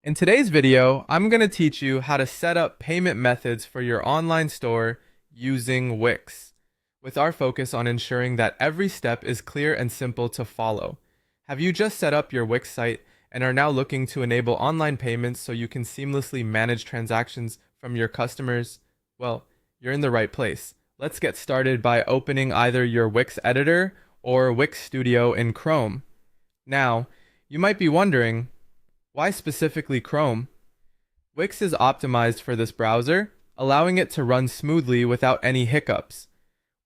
In today's video, I'm going to teach you how to set up payment methods for your online store using Wix, with our focus on ensuring that every step is clear and simple to follow. Have you just set up your Wix site and are now looking to enable online payments so you can seamlessly manage transactions from your customers? Well, you're in the right place. Let's get started by opening either your Wix editor or Wix Studio in Chrome. Now, you might be wondering, why specifically Chrome? Wix is optimized for this browser, allowing it to run smoothly without any hiccups.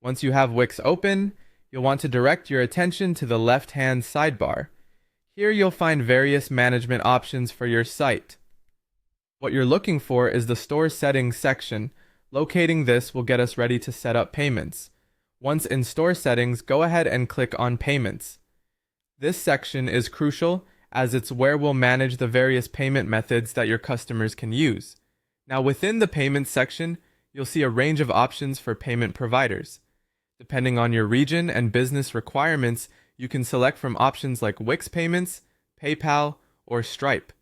Once you have Wix open, you'll want to direct your attention to the left-hand sidebar. Here you'll find various management options for your site. What you're looking for is the Store Settings section. Locating this will get us ready to set up payments. Once in Store Settings, go ahead and click on Payments. This section is crucial as it's where we'll manage the various payment methods that your customers can use. Now within the Payments section, you'll see a range of options for payment providers. Depending on your region and business requirements, you can select from options like Wix Payments, PayPal, or Stripe.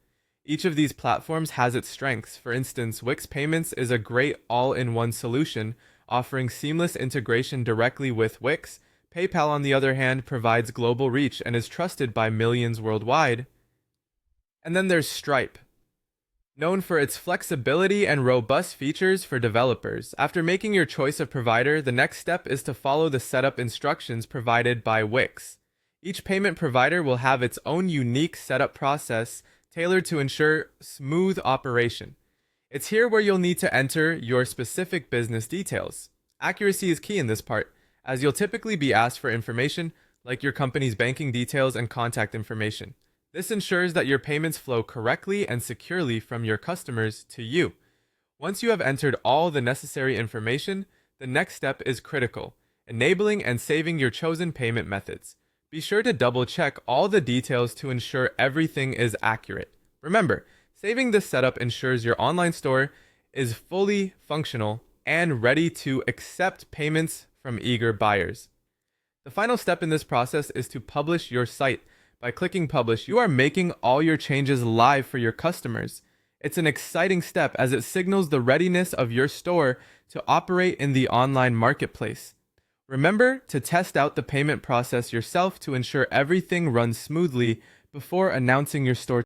Each of these platforms has its strengths. For instance, Wix Payments is a great all-in-one solution, offering seamless integration directly with Wix. PayPal, on the other hand, provides global reach and is trusted by millions worldwide. And then there's Stripe, known for its flexibility and robust features for developers. After making your choice of provider, the next step is to follow the setup instructions provided by Wix. Each payment provider will have its own unique setup process tailored to ensure smooth operation. It's here where you'll need to enter your specific business details. Accuracy is key in this part, as you'll typically be asked for information like your company's banking details and contact information. This ensures that your payments flow correctly and securely from your customers to you. Once you have entered all the necessary information, the next step is critical: enabling and saving your chosen payment methods. Be sure to double check all the details to ensure everything is accurate. Remember, saving this setup ensures your online store is fully functional and ready to accept payments from eager buyers. The final step in this process is to publish your site. By clicking publish, you are making all your changes live for your customers. It's an exciting step as it signals the readiness of your store to operate in the online marketplace. Remember to test out the payment process yourself to ensure everything runs smoothly before announcing your store